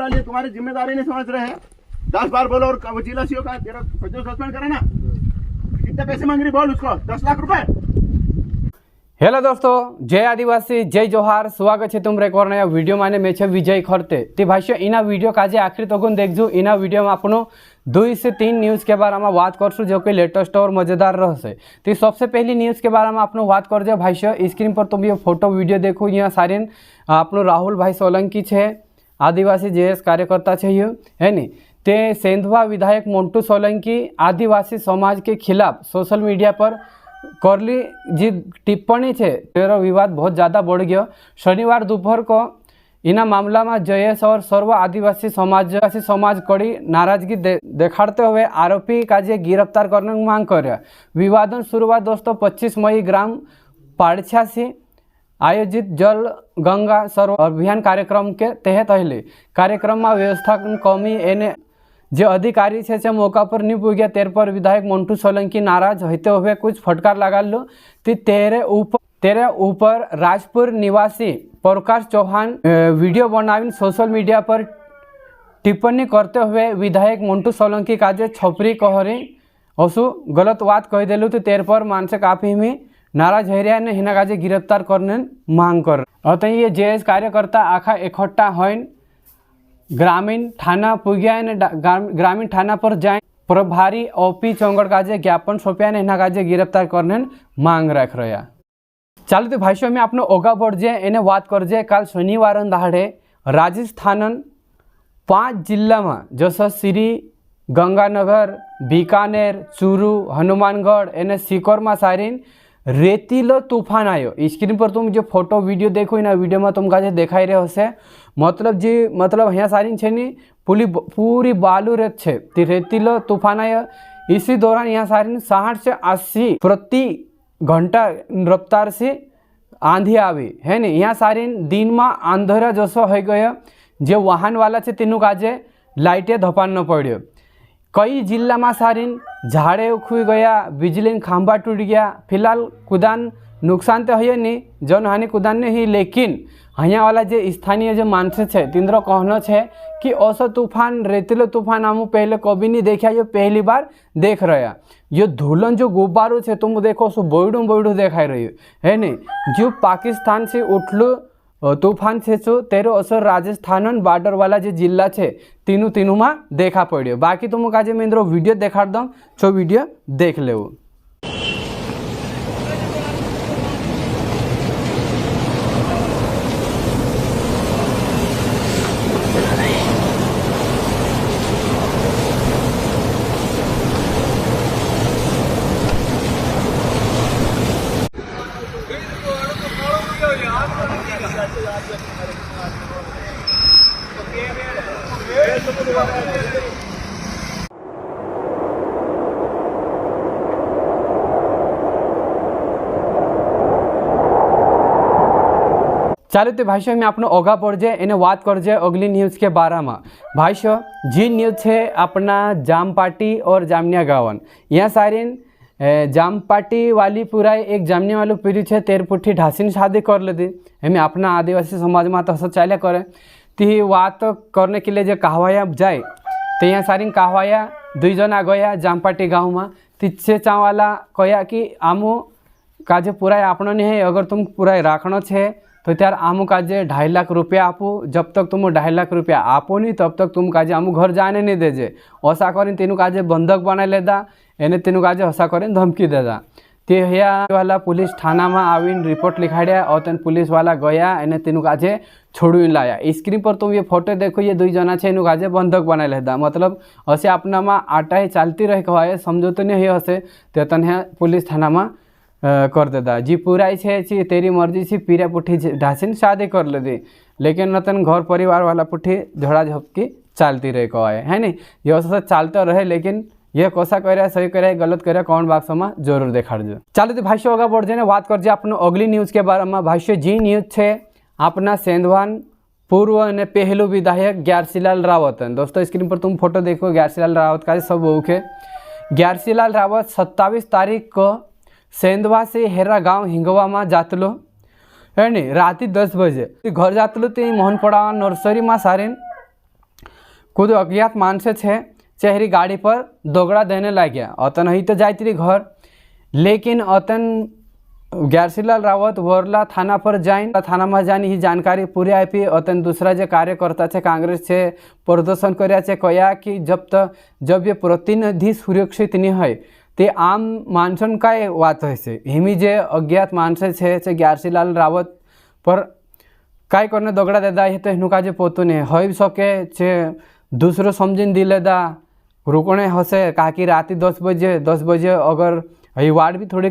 मामला लिए तुम्हारी जिम्मेदारी नहीं समझ रहे हैं। 10 बार बोलो और जिला सीओ का तेरा सचिव सस्पेंड करा ना। कितने पैसे मांग रही बोल उसको? 10 लाख रुपए। हेलो दोस्तों, जय आदिवासी, जय जोहार। स्वागत है तुम एक और नया वीडियो माने मैं छे विजय खरते। ते भाइयों इना वीडियो काजे आखिर तक देखजो। इना वीडियो में आपनो 2 से 3 न्यूज़ के बारे में बात करसु जो कि लेटेस्ट और मजेदार रहसे। तो सबसे पहली न्यूज़ के बारे में आपनो बात कर जो भाइयों। स्क्रीन पर तुम ये फोटो वीडियो देखो। यहाँ सारे आपनो राहुल भाई सोलंकी है, आदिवासी जेएस कार्यकर्ता है ये, है नी। ते सेंधवा विधायक मोन्टू सोलंकी आदिवासी समाज के खिलाफ सोशल मीडिया पर करली जी टिप्पणी है तेरा विवाद बहुत ज़्यादा बढ़ गया। शनिवार दोपहर को इना मामला में जयेश और सर्व आदिवासी समाज कड़ी नाराजगी दिखाते हुए आरोपी का जे गिरफ्तार करने की मांग कर रहा। विवादन शुरुआत दोस्तों 25 मई ग्राम पाड़छा से आयोजित जल गंगा सर्व अभियान कार्यक्रम के तहत हले। कार्यक्रम में व्यवस्थापन कमी एने जो अधिकारी से मौका पर नहीं पुग्या। तेर पर विधायक मोन्टू सोलंकी नाराज होते हुए कुछ फटकार लगा लो। तेरे ऊपर राजपुर निवासी प्रकाश चौहान वीडियो बनावी सोशल मीडिया पर टिप्पणी करते हुए विधायक मोन्टू सोलंकी काजे छपरी कहरी असु गलत बात कह दिलु। तो तेर पर मानसे काफ़ी में नाराज हो रहा है। हिना काजे गिरफ्तार करने मांग कर। अतः ये जेएस कार्यकर्ता आखा इकट्ठा होन ग्रामीण थाना पुग्या ने ग्रामीण थाना पर जाए प्रभारी ओपी चौंगड़ काजे ज्ञापन सौंपया ने हिना काजे गिरफ्तार करने मांग रख रहा। चालू तो भाई में आपने ओगा बढ़ जाए एने बात कर जाए। काल शनिवार दहाड़े राजस्थान 5 जिला में जैसे श्री गंगानगर, बीकानेर, चूरू, हनुमानगढ़ एने सीकर में सारीन रेतीलो तूफान आयो। स्क्रीन पर तुम जो फोटो वीडियो देखो ना वीडियो में तुम काजे देखाई रहे हो। मतलब यहाँ सारी छे नी पूरी बालू रेत छे। रेतीलो तूफान आयो। इसी दौरान यहाँ सारी 60 से 80 प्रति घंटा रफ्तार से आंधी आई है नी। यहाँ सारी दिन में अंधेरा जसो हो गया। जो वाहन वाला है तीनों काजे लाइटे धपान पड़ो। कई जिला में सारी झाड़े उखी गया, बिजली खंभा टूट गया। फिलहाल कुदान नुकसान तो है नहीं, जनहानि कुदान नहीं, लेकिन यहाँ वाला जो स्थानीय जो मानसे है तिंद्र कहना है कि ऐसा तूफान रेतीलो तूफान हम पहले कभी नहीं देखा, ये पहली बार देख रहा। ये धुलन जो गुब्बारों है तुम देखो सो बोइडू देखा रही है नहीं। जो पाकिस्तान से उठलू तूफान से छो तेरो असर राजस्थान बॉर्डर वाला जो जिला है तीनों में देखा पड़ो। बाकी तुम काजे मैं वीडियो देखा दम छो वीडियो देख ले। चालू तो भाइयों में आपने ओगा पड़ जाए एने बात कर जाए अगली न्यूज़ के बारे में। भाइयों जी न्यूज़ है अपना जामपाटी और जामनिया गावन। यहाँ सारी जामपाटी वाली पूरा एक जामनिया वालों पीढ़ी है 13 पुठी ढासिन शादी कर लेती। हमें अपना आदिवासी समाज में तो चाले करे। तो बात करने के लिए जो कहवाया जाए तो यहाँ सारी कहवाया 2 जना गया जामपाटी गाँव में। तिच्छे चावाला कहा कि आमो काजे पूरा आपनो नहीं है, अगर तुम पूरा राखनो है तो त्यार आमू काजे 2.5 लाख रुपया आपो। जब तक तुम 2.5 लाख रुपया आपो नहीं तब तक तुम काजे आमू घर जाने नहीं देजे। ऐसा करें तीनों काजे बंधक बना लेदा एने तीनों काजे ऐसा करें धमकी देदा। ते वाला पुलिस थाना में आवीन रिपोर्ट लिखाड़िया और तेन पुलिस वाला गया एने तीनों काजे छोड़ू लाया। स्क्रीन पर तुम ये फोटो देखो, ये 2 जना है इनू काजे बंधक बना लेदा। मतलब ऐसे अपना में आटा ही चालती रहे कहवाए समझो तो नहीं हसे तो तन पुलिस थाना में कर देदा। जी पूरा छे तेरी मर्जी से पीरा पुठी ढासिन शादी कर ले दी, लेकिन नतन घर परिवार वाला पुठी झड़ा झपकी चलती रहे कहवाए है नहीं। ये सब चलते रहे, लेकिन ये कोसा करे सही करे गलत करे कौन बात में जरूर देखा जो। चलो तो भाष्य होगा बढ़ जाए बात कर जाए अपने अगली न्यूज़ के बारे में। भाष्य जी न्यूज़ है अपना सेंधवान पूर्व ने पहलू विधायक ग्यारसीलाल रावत। दोस्तों स्क्रीन पर तुम फोटो देखो ग्यारसीलाल रावत का सब बहू के। ग्यारसीलाल रावत 27 तारीख को सेंधवा से हेरा गांव हिंगवा में जातलो है नहीं। रात 10 बजे घर जातलो तो मोहनपड़ा नर्सरी में सारे खुद अज्ञात माणसे छे चेहरी गाड़ी पर दोगड़ा देने लाग्या। अतन ही तो जाती घर, लेकिन अतन ग्यारसीलाल रावत वरला थाना पर जाइन, थाना में जानी ही जानकारी पूरी आपी। अतन दूसरा जो कार्यकर्ता है कांग्रेस से प्रदर्शन कर्या छे, कया कि जब ये प्रतिनिधि सुरक्षित नहीं है ते आम माणसन काय वात हशे। हिमी जे अज्ञात माणसे छे ग्यारसीलाल रावत पर काय करने दगड़ा देदा है तो एनु काजे पोतुं नहीं होई सके छे। दूसरो समझीने दिलेदा रुकणे हशे काकी राती 10 बजे अगर हई वार्ड भी थोड़ी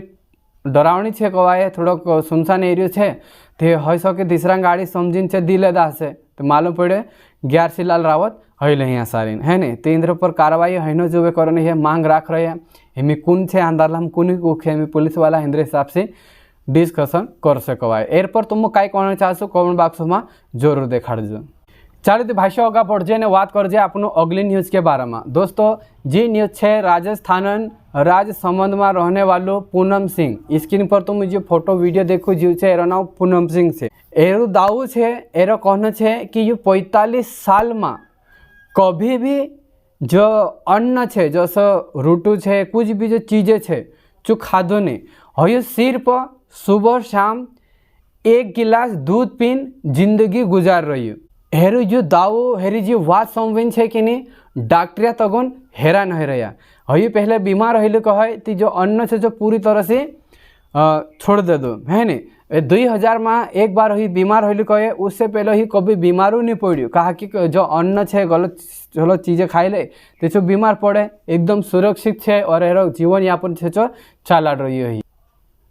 डरावनी है, कवाए थोड़ोक सुनसान एरियो है तो हो सके तीसरा गाड़ी समझीने छे दिलेदा हशे तो मालूम पड़े ग्यारसीलाल रावत हई लहिया सारीन है नहीं। तो इंद्र पर कार्रवाई हईनो जो करनी है मांग राख रहे हैं। हिमी कौन है आंदोलन कौन कुख है पुलिस वाला हिंद्रे हिसाब से डिस्कशन कर सकवाय। एर पर तुम काय कहना चाहशो कमेंट बॉक्स में जरूर देखाड़जो। चालो तो भाषा आगे बढ़ जाए बात कर जाए आपनो अगली न्यूज़ के बारे में। दोस्तों जी न्यूज़ है राजस्थान राजसमंद में रहने वालों पूनम सिंह। स्क्रीन पर तुम जो फोटो वीडियो देखो जो है एरो नाम पूनम सिंह से। एरो दाऊ है एरो कहना है कि ये 45 साल में कभी भी जो अन्न है जैसे रोटू है कुछ भी जो चीज़ें है जो खादो नहीं हो, सिर्फ सुबह शाम 1 गिलास दूध पीन जिंदगी गुजार रही है। हेरु जो दाऊ हेरी जो बात समझ है कि नहीं डॉक्टरिया तगन हैरान हो रहा है। पहले बीमार रही कहे तो जो अन्न से जो पूरी तरह से छोड़ दे दो है नहीं। 2000 में एक बार ही बीमार होली कहे, उससे पहले ही कभी बीमारू नहीं पड़ो। कहा कि जो अन्न है गलत चीज़ें खाई ले तो जो बीमार पड़े एकदम सुरक्षित है और एरो जीवन यापन है जो चला रही है।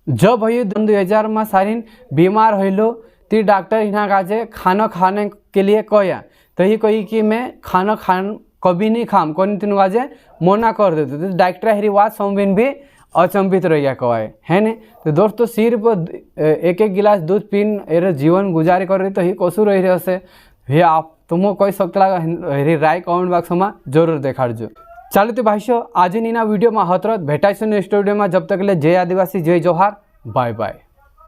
जब ही 2000 में सारीन बीमार होलो तो डॉक्टर यहाँ काजे खाना खाने के लिए कहा तो ही कही कि मैं खाना कभी नहीं खाम कौन तीन काजे मना कर देते तो डॉक्टर हेरी बात समझिन भी अचंभित रहिया कहे है नहीं। तो दोस्तों सिर्फ 1 गिलास दूध पीन एरे जीवन गुजारी कर रही तो ही कसू रही रहे से ये आप तुमको कोई सकता हेरी राय कमेंट बॉक्स में जरूर देखाड़जो। चलो तो भाइयों आज नीना वीडियो में हतरत भेटाई नेक्स्ट वीडियो में। जब तक ले जय आदिवासी जय जोहार बाय बाय।